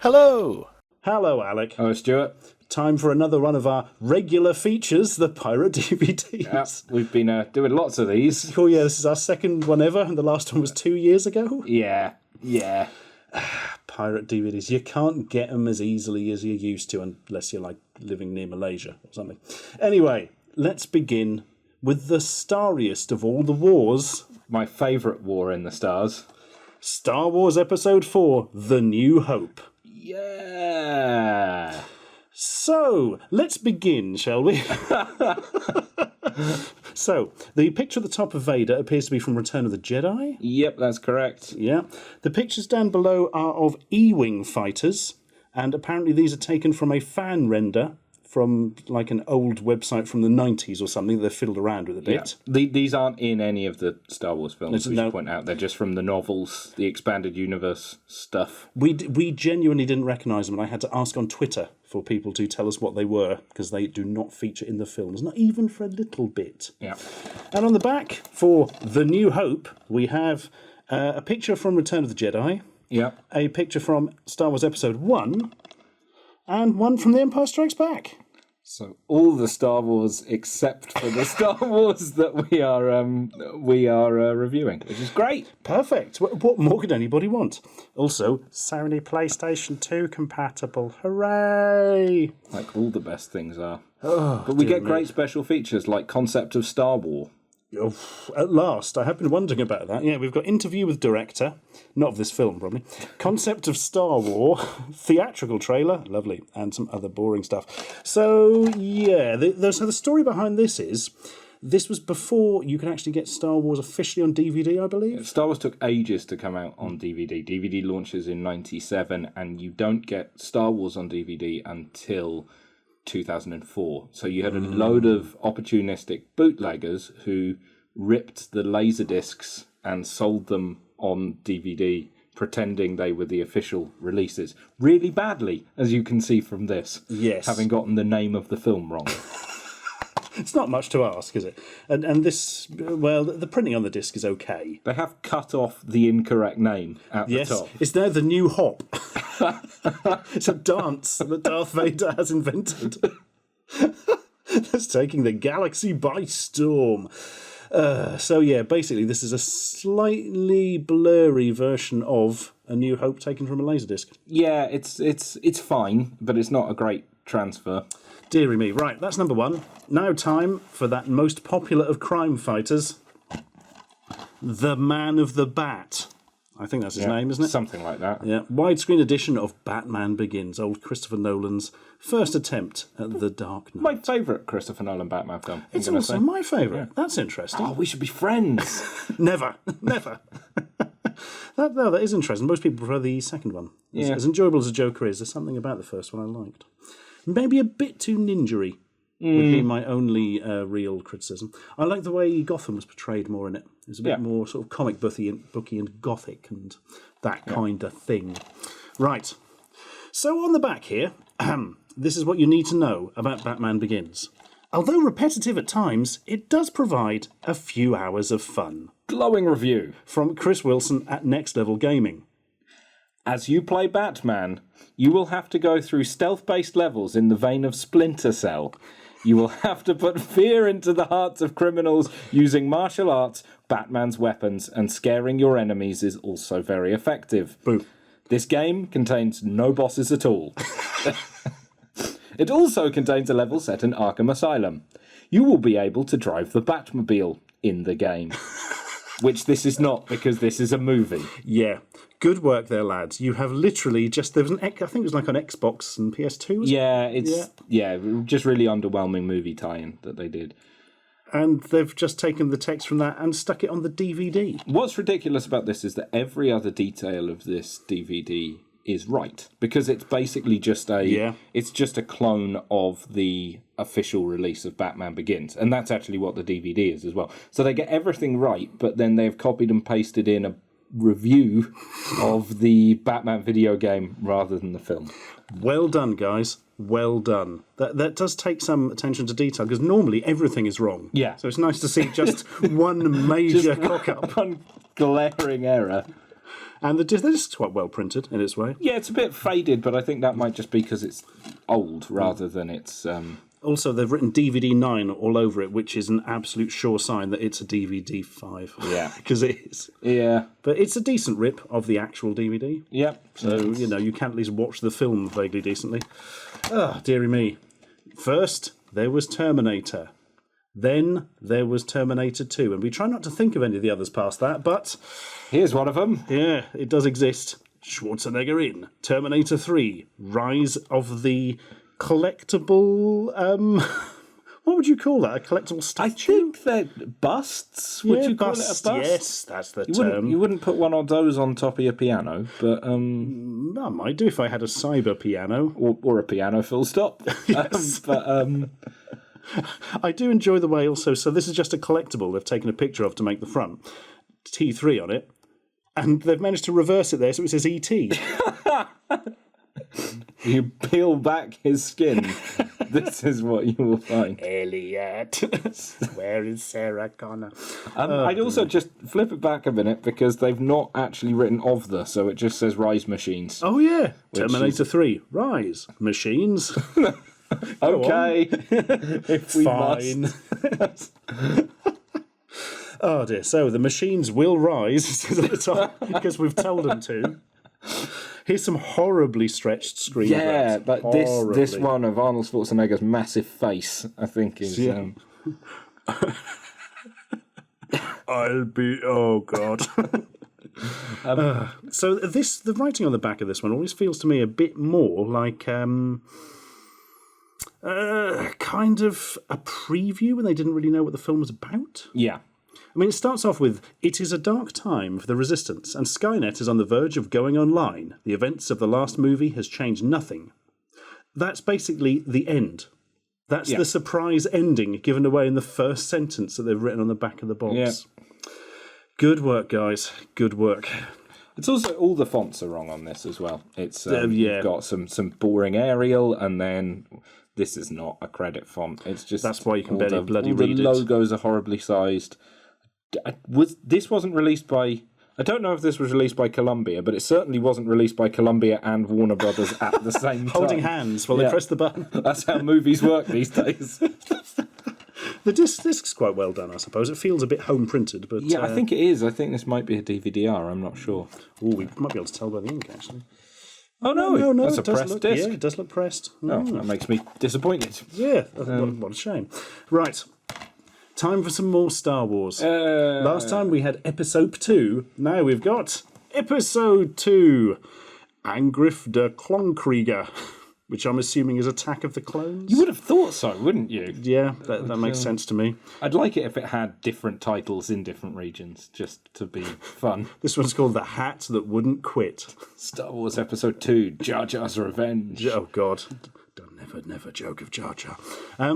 Hello! Hello, Alec. Hello, Stuart. Time for another one of our regular features, the Pirate DVDs. We've been doing lots of these. Oh, yeah, this is our second one ever, and the last one was 2 years ago. Yeah. Pirate DVDs. You can't get them as easily as you used to, unless you're, like, living near Malaysia or something. Anyway, let's begin with the starriest of all the wars. My favourite war in the stars. Star Wars Episode 4, The New Hope. Yeah. So, let's begin, shall we? So, the picture at the top of Vader appears to be from Return of the Jedi. Yep, that's correct. Yeah. The pictures down below are of E-Wing fighters, and apparently these are taken from a fan render from like an old website from the 90s or something that they've fiddled around with a bit. Yeah. These aren't in any of the Star Wars films, we should point out. They're just from the novels, the expanded universe stuff. We genuinely didn't recognise them, and I had to ask on Twitter for people to tell us what they were, because they do not feature in the films, not even for a little bit. Yeah. And on the back, for The New Hope, we have a picture from Return of the Jedi, Yeah. a picture from Star Wars Episode 1, and one from The Empire Strikes Back. So all the Star Wars except for the Star Wars that we are reviewing, which is great. Perfect. What more could anybody want? Also, Sony PlayStation 2 compatible. Hooray! Like all the best things are. But we get great special features like Concept of Star Wars. Oh, at last, I have been wondering about that. Yeah, we've got interview with director, not of this film probably, concept of Star Wars, theatrical trailer, lovely, and some other boring stuff. So yeah, so the story behind this is, this was before you could actually get Star Wars officially on DVD, I believe. Star Wars took ages to come out on DVD. DVD launches in '97, and you don't get Star Wars on DVD until 2004. So you had a load of opportunistic bootleggers who ripped the laser discs and sold them on DVD, pretending they were the official releases. Really badly, as you can see from this. Yes. Having gotten the name of the film wrong. It's not much to ask, is it? And this, well, the printing on the disc is okay. They have cut off the incorrect name at the top. It's now the new hop. It's a dance that Darth Vader has invented. That's taking the galaxy by storm. So yeah, basically this is a slightly blurry version of A New Hope taken from a Laserdisc. Yeah, it's fine, but it's not a great transfer. Deary me. Right, that's number one. Now time for that most popular of crime fighters, the Man of the Bat. I think that's his name, isn't it? Something like that. Yeah, widescreen edition of Batman Begins, old Christopher Nolan's first attempt at the Dark Knight. My favourite Christopher Nolan Batman film. It's also my favourite. Yeah. That's interesting. Oh, we should be friends. Never. That is interesting. Most people prefer the second one. As enjoyable as a Joker is, there's something about the first one I liked. Maybe a bit too ninja-y would be my only real criticism. I like the way Gotham was portrayed more in it. It was a bit more sort of comic booky and gothic and that kind of thing. Right. So on the back here, this is what you need to know about Batman Begins. Although repetitive at times, it does provide a few hours of fun. Glowing review. From Chris Wilson at Next Level Gaming. As you play Batman, you will have to go through stealth-based levels in the vein of Splinter Cell. You will have to put fear into the hearts of criminals using martial arts, Batman's weapons, and scaring your enemies is also very effective. Boom. This game contains no bosses at all. It also contains a level set in Arkham Asylum. You will be able to drive the Batmobile in the game. Which this is not, because this is a movie. Yeah. Good work there, lads. You have literally just... There was I think it was like on Xbox and PS2, was it? Just really underwhelming movie tie-in that they did. And they've just taken the text from that and stuck it on the DVD. What's ridiculous about this is that every other detail of this DVD is right, because it's basically just it's just a clone of the official release of Batman Begins, and that's actually what the DVD is as well. So they get everything right, but then they've copied and pasted in a review of the Batman video game rather than the film. Well done, guys. Well done. That does take some attention to detail, because normally everything is wrong. Yeah. So it's nice to see just one major cock-up. One glaring error. And the disc's quite well printed in its way. Yeah, it's a bit faded, but I think that might just be because it's old rather than it's... Also, they've written DVD 9 all over it, which is an absolute sure sign that it's a DVD 5. Yeah. Because it is. Yeah. But it's a decent rip of the actual DVD. Yep. So, you can at least watch the film vaguely decently. Ah, dearie me. First, there was Terminator. Then there was Terminator 2. And we try not to think of any of the others past that, but... Here's one of them. Yeah, it does exist. Schwarzenegger in. Terminator 3. Rise of the collectible... what would you call that? A collectible statue? I think they're busts. Would you call it a bust? Yes, that's the term. You wouldn't put one of those on top of your piano, but... I might do if I had a cyber piano. Or a piano, full stop. Yes. But... I do enjoy the way also, so this is just a collectible they've taken a picture of to make the front. T3 on it. And they've managed to reverse it there so it says E.T. You peel back his skin. This is what you will find. Elliot. Where is Sarah Connor? I'd also just flip it back a minute because they've not actually written of the, so it just says Rise Machines. Oh, yeah. Terminator 3. Rise. Machines. Okay. If we must. Oh dear. So the machines will rise, it says at the top, because we've told them to. Here's some horribly stretched screen Yeah, grabs. but this one of Arnold Schwarzenegger's massive face, I think, is... Yeah. I'll be... Oh, God. So the writing on the back of this one always feels to me a bit more like... kind of a preview when they didn't really know what the film was about. Yeah. I mean, it starts off with, "It is a dark time for the Resistance, and Skynet is on the verge of going online. The events of the last movie has changed nothing." That's basically the end. That's the surprise ending given away in the first sentence that they've written on the back of the box. Yeah. Good work, guys. Good work. It's also, all the fonts are wrong on this as well. It's you've got some boring Arial, and then... This is not a credit font. It's just... That's why you can barely bloody read it. The logos are horribly sized. This wasn't released by... I don't know if this was released by Columbia, but it certainly wasn't released by Columbia and Warner Brothers at the same time. Holding hands while they press the button. That's how movies work these days. The disc's quite well done, I suppose. It feels a bit home printed, but... Yeah, I think it is. I think this might be a DVD-R. I'm not sure. Oh, we might be able to tell by the ink, actually. Oh, no. That's a it does pressed look, disc. Yeah, it does look pressed. Oh, that makes me disappointed. Yeah, what a shame. Right, time for some more Star Wars. Last time we had Episode 2. Now we've got Episode 2, Angriff der Klonkrieger, which I'm assuming is Attack of the Clones. You would have thought so, wouldn't you? Yeah, that makes sense to me. I'd like it if it had different titles in different regions, just to be fun. This one's called The Hat That Wouldn't Quit. Star Wars Episode 2, Jar Jar's Revenge. Oh, God. Don't never joke of Jar Jar.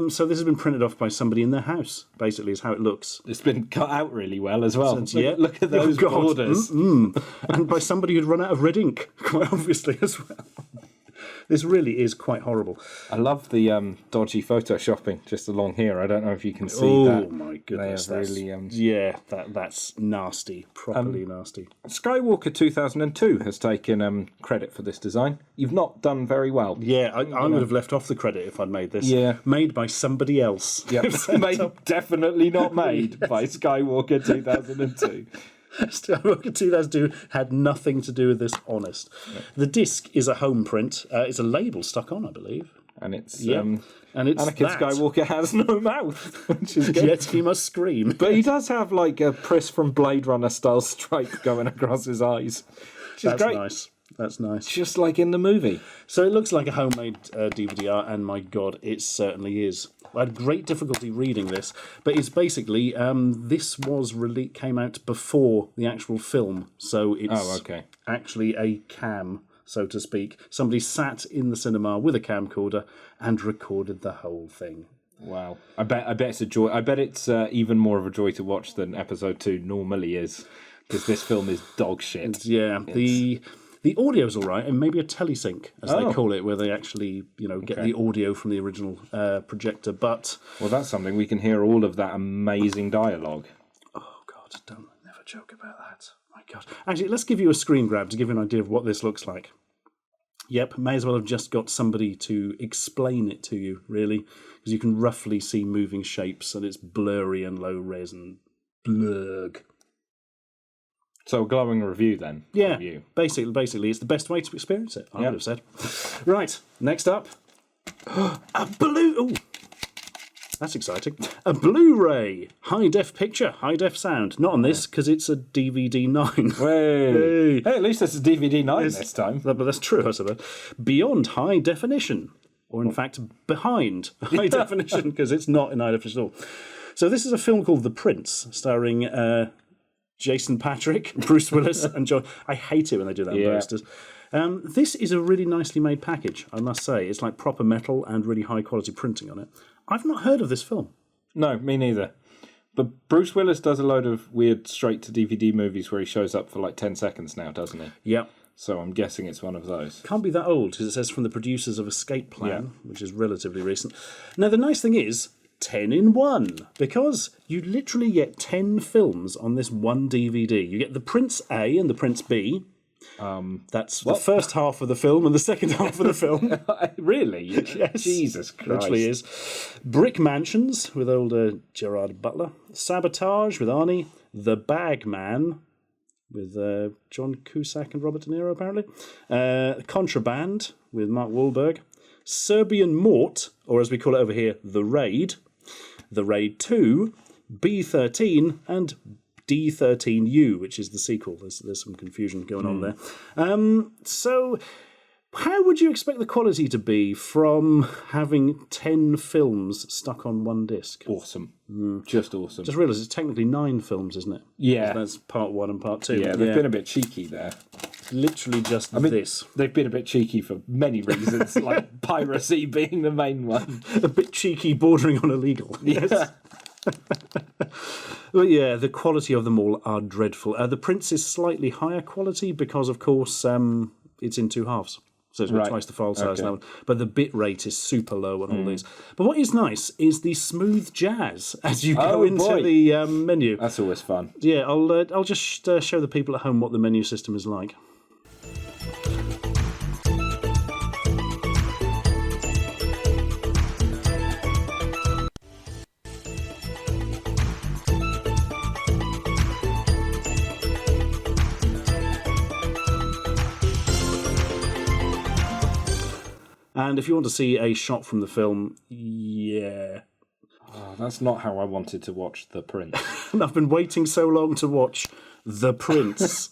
So this has been printed off by somebody in their house, basically, is how it looks. It's been cut out really well as well. Look at those God. borders. And by somebody who'd run out of red ink, quite obviously, as well. This really is quite horrible. I love the dodgy photoshopping just along here. I don't know if you can see that. Oh my goodness! They have really, that's nasty, properly nasty. Skywalker 2002 has taken credit for this design. You've not done very well. Yeah, I would have left off the credit if I'd made this. Yeah, made by somebody else. Yep, definitely not made by Skywalker 2002. Skywalker 2002 had nothing to do with this, honest. Yeah. The disc is a home print. It's a label stuck on, I believe. And it's and it's Anakin Skywalker has no mouth, which is good. Yet he must scream. But he does have like a Pris from Blade Runner style stripe going across his eyes. That's great. Nice. That's nice. Just like in the movie. So it looks like a homemade DVD-R, and my God, it certainly is. I had great difficulty reading this, but it's basically this was came out before the actual film, so it's actually a cam, so to speak. Somebody sat in the cinema with a camcorder and recorded the whole thing. Wow! I bet it's a joy. I bet it's even more of a joy to watch than Episode 2 normally is, because this film is dog shit. The audio's all right, and maybe a telesync, as they call it, where they actually, get the audio from the original projector. But that's something. We can hear all of that amazing dialogue. Oh God, never joke about that. My God. Actually, let's give you a screen grab to give you an idea of what this looks like. Yep, may as well have just got somebody to explain it to you, really, because you can roughly see moving shapes, and it's blurry and low res and blurg. So a glowing review then. Yeah, from you. basically, it's the best way to experience it, I would have said. Right, next up, a blue... Ooh, that's exciting. A Blu-ray, high-def picture, high-def sound. Not on this, because it's a DVD 9. Hey, at least it's a DVD 9 this time. But that's true, I suppose. Beyond high definition, or in fact, behind high definition, because it's not in high definition at all. So this is a film called The Prince, starring Jason Patrick, Bruce Willis, and John... I hate it when they do that on posters. This is a really nicely made package, I must say. It's like proper metal and really high-quality printing on it. I've not heard of this film. No, me neither. But Bruce Willis does a load of weird straight-to-DVD movies where he shows up for like 10 seconds now, doesn't he? Yep. So I'm guessing it's one of those. Can't be that old, because it says from the producers of Escape Plan, which is relatively recent. Now, the nice thing is, 10 in 1, because you literally get 10 films on this one DVD. You get the Prince A and the Prince B. That's the first half of the film and the second half of the film. Really? Yes. Jesus Christ. Literally is. Brick Mansions with old Gerard Butler. Sabotage with Arnie. The Bag Man with John Cusack and Robert De Niro, apparently. Contraband with Mark Wahlberg. Serbian Mort, or as we call it over here, The Raid. The Raid 2. B-13 and D13U, which is the sequel. There's some confusion going on there. So how would you expect the quality to be from having 10 films stuck on one disc? Awesome. Just awesome. Just realised it's technically 9 films, isn't it? Yeah. That's part 1 and part 2. Yeah, they've been a bit cheeky there. Literally just this. They've been a bit cheeky for many reasons, like piracy being the main one. A bit cheeky, bordering on illegal. Yes. But yeah, the quality of them all are dreadful. The Prince is slightly higher quality because, of course, it's in 2 halves. So it's got twice the file size now. But the bit rate is super low on all these. But what is nice is the smooth jazz as you go into the menu. That's always fun. Yeah, I'll just show the people at home what the menu system is like. And if you want to see a shot from the film, Oh, that's not how I wanted to watch The Prince. And I've been waiting so long to watch The Prince.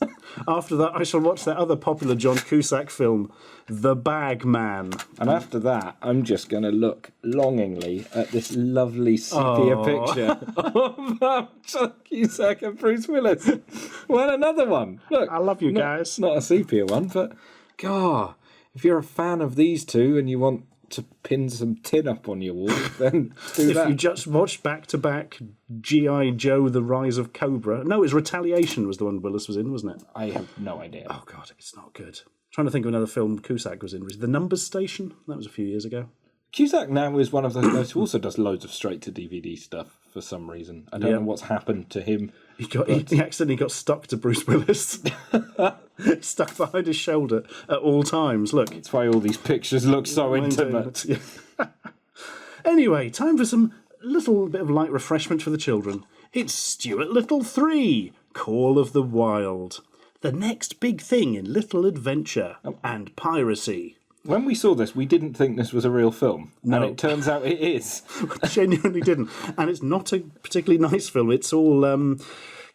After that, I shall watch that other popular John Cusack film, The Bag Man. And after that, I'm just going to look longingly at this lovely sepia picture of John Cusack and Bruce Willis. Well, another one. Look, I love you guys. Not a sepia one, but God, if you're a fan of these two and you want to pin some tin up on your wall, then do that. If you just watched back-to-back G.I. Joe, The Rise of Cobra... No, it was Retaliation was the one Willis was in, wasn't it? I have no idea. Oh, God, it's not good. Trying to think of another film Cusack was in. The Numbers Station? That was a few years ago. Cusack now is one of those guys who also does loads of straight-to-DVD stuff for some reason. I don't know what's happened to him. He accidentally got stuck to Bruce Willis. Stuck behind his shoulder at all times. Look. That's why all these pictures look so intimate. Anyway, time for some little bit of light refreshment for the children. It's Stuart Little 3, Call of the Wild. The next big thing in little adventure and piracy. When we saw this, we didn't think this was a real film. No. And it turns out it is. Genuinely didn't. And it's not a particularly nice film. It's all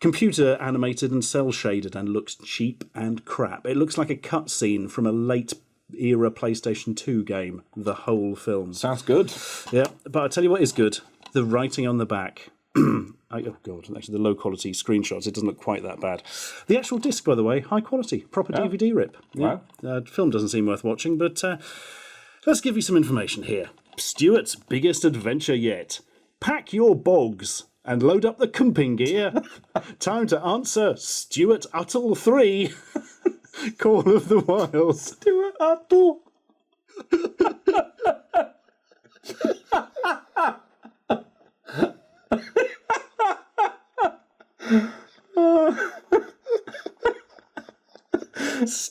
computer animated and cel shaded and looks cheap and crap. It looks like a cutscene from a late era PlayStation 2 game, the whole film. Sounds good. Yeah, but I'll tell you what is good. The writing on the back. Oh, God, actually, the low-quality screenshots, it doesn't look quite that bad. The actual disc, by the way, high quality, proper DVD rip. Yeah. Wow. Film doesn't seem worth watching, but let's give you some information here. Stuart's biggest adventure yet. Pack your bogs and load up the camping gear. Time to answer Stuart Uttle 3, Call of the Wild. Stuart Uttle.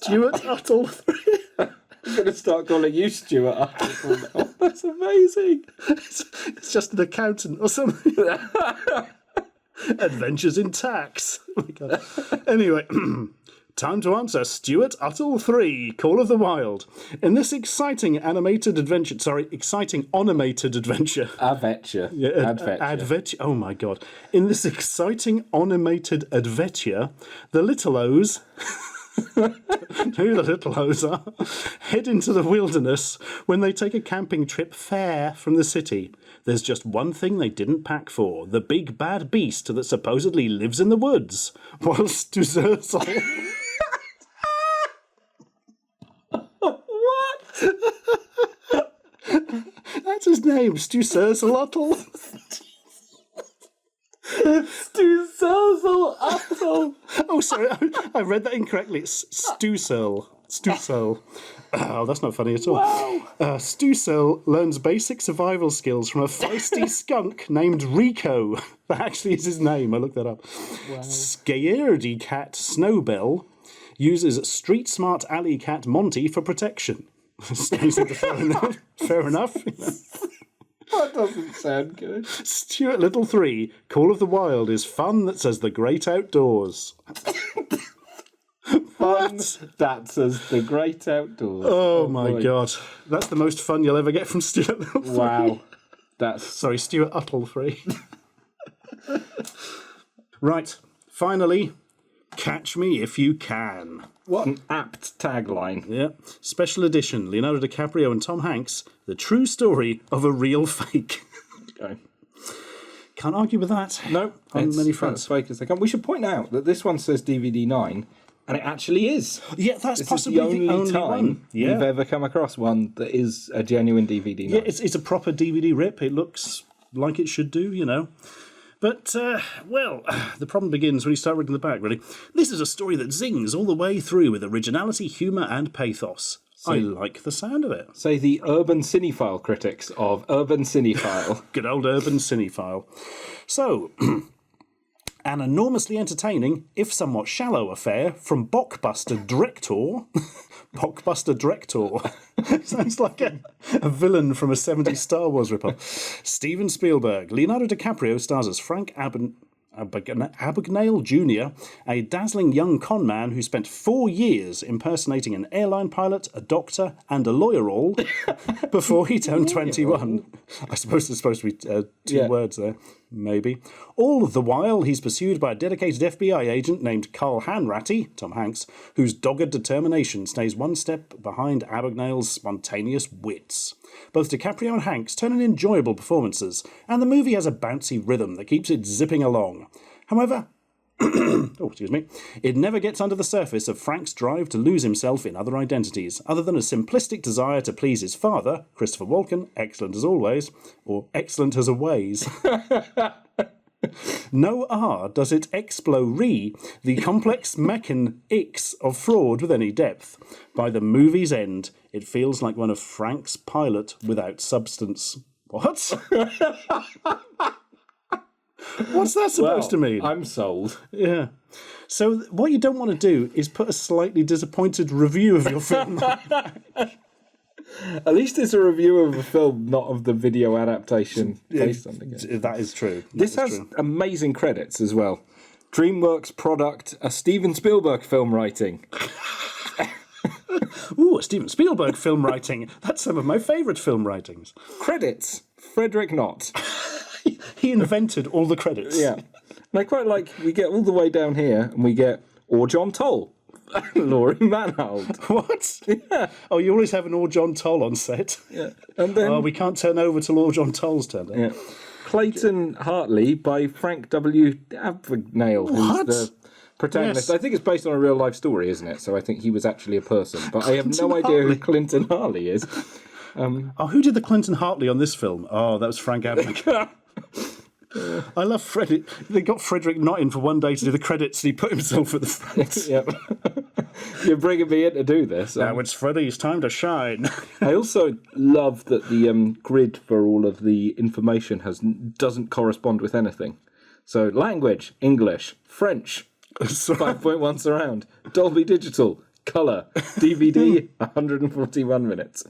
Stuart Uttle 3. I'm going to start calling you Stuart Uttle now. That's amazing. It's just an accountant or something. Adventures in Tax. Oh my God. Anyway, time to answer Stuart Uttle 3, Call of the Wild. In this exciting animated adventure, exciting animated adventure. Adventure. Adventure. Oh my God. In this exciting animated adventure, the Little O's... who the Little O's are, head into the wilderness when they take a camping trip far from the city. There's just one thing they didn't pack for, the big bad beast that supposedly lives in the woods. Whilst Stuzersel... What? That's his name, Stuzersel. Stuzersel Uttle. Oh, sorry, I read that incorrectly. It's Stusel. Oh, that's not funny at all. Wow. Stusel learns basic survival skills from a feisty skunk named Rico. That actually is his name. I looked that up. Wow. Scairdy cat Snowbell uses street smart alley cat Monty for protection. Fair enough. That doesn't sound good. Stuart Little 3, Call of the Wild is fun that says the great outdoors. Fun that says the great outdoors. Oh my God. That's the most fun you'll ever get from Stuart Little 3. Wow. Sorry, Stuart Uttle 3. Right, finally, Catch Me If You Can. What an apt tagline. Yeah. Special edition, Leonardo DiCaprio and Tom Hanks, the true story of a real fake. Okay. Can't argue with that. No, on many fronts. As fake as they come. We should point out that this one says DVD 9, and it actually is. Yeah, that's this possibly is the only time one. Yeah. we've ever come across one that is a genuine DVD 9. Yeah, it's a proper DVD rip. It looks like it should do, you know. But, the problem begins when you start reading the back, really. This is a story that zings all the way through with originality, humour and pathos. I like the sound of it. Say the urban cinephile critics of Urban Cinephile. Good old Urban Cinephile. So, an enormously entertaining, if somewhat shallow affair from Blockbuster Director... Blockbuster Director. Sounds like a villain from a 70s Star Wars ripoff. Steven Spielberg. Leonardo DiCaprio stars as Frank Abagnale Jr., a dazzling young con man who spent 4 years impersonating an airline pilot, a doctor, and a lawyer all before he turned 21. I suppose there's supposed to be two words there. Maybe. All the while, he's pursued by a dedicated FBI agent named Carl Hanratty, Tom Hanks, whose dogged determination stays one step behind Abagnale's spontaneous wits. Both DiCaprio and Hanks turn in enjoyable performances, and the movie has a bouncy rhythm that keeps it zipping along. However, it never gets under the surface of Frank's drive to lose himself in other identities, other than a simplistic desire to please his father, Christopher Walken, excellent as always, or excellent as a ways. No does it explore the complex mechanics of fraud with any depth. By the movie's end, it feels like one of Frank's pilot without substance. What? What's that supposed to mean? I'm sold. Yeah. So what you don't want to do is put a slightly disappointed review of your film. At least it's a review of a film, not of the video adaptation based on the game. That is true. This has amazing credits as well. DreamWorks product, a Steven Spielberg film writing. Ooh, a Steven Spielberg film writing. That's some of my favourite film writings. Credits, Frederick Knott. He invented all the credits. Yeah. And I quite like, we get all the way down here, and we get, or John Toll. Laurie Manhold. What? Yeah. Oh, you always have an Or John Toll on set. Yeah. And then we can't turn over till Or John Toll's turned up. Yeah. Clayton Hartley by Frank W. Abagnale, who's the protagonist. Yes. I think it's based on a real life story, isn't it? So I think he was actually a person. But I have no idea who Clinton Hartley is. Who did the Clinton Hartley on this film? Oh, that was Frank Abagnale. I love Frederick. They got Frederick Knott in for one day to do the credits, and he put himself at the front. Yep. You're bringing me in to do this. Now it's Freddie's time to shine. I also love that the grid for all of the information doesn't correspond with anything. So language, English, French, 5.1 surround, Dolby Digital, Colour, DVD, 141 minutes.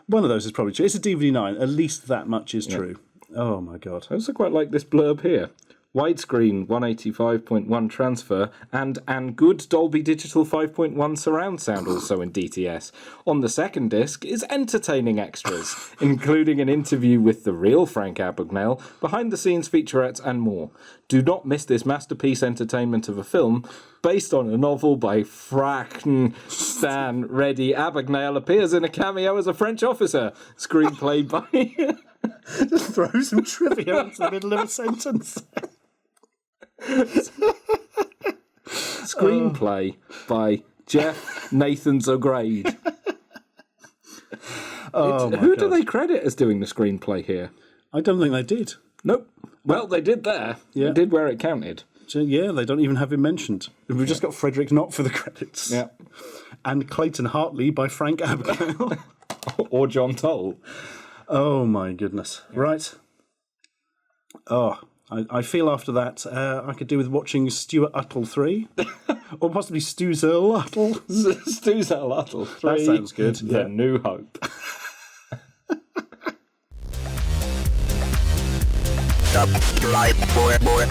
One of those is probably true. It's a DVD 9. At least that much is true. Oh, my God. I also quite like this blurb here. Widescreen 185.1 transfer and good Dolby Digital 5.1 surround sound also in DTS. On the second disc is entertaining extras, including an interview with the real Frank Abagnale, behind-the-scenes featurettes and more. Do not miss this masterpiece entertainment of a film based on a novel by Stan Reddy. Abagnale appears in a cameo as a French officer. Screenplay by... Just throw some trivia into the middle of a sentence. Screenplay by Jeff Nathans O'Grade. Who do they credit as doing the screenplay here? I don't think they did. Nope. Well, they did there. Yeah. They did where it counted. So, yeah, they don't even have him mentioned. We've just got Frederick Knott for the credits. Yeah. And Clayton Hartley by Frank Abagnale. Or John Toll. Oh, my goodness. Right. Oh, I feel after that I could do with watching Stuart Uttle 3. Or possibly Stuzel Uttle. Stuzel Uttle 3. That sounds good. The New Hope. Subscribe for more.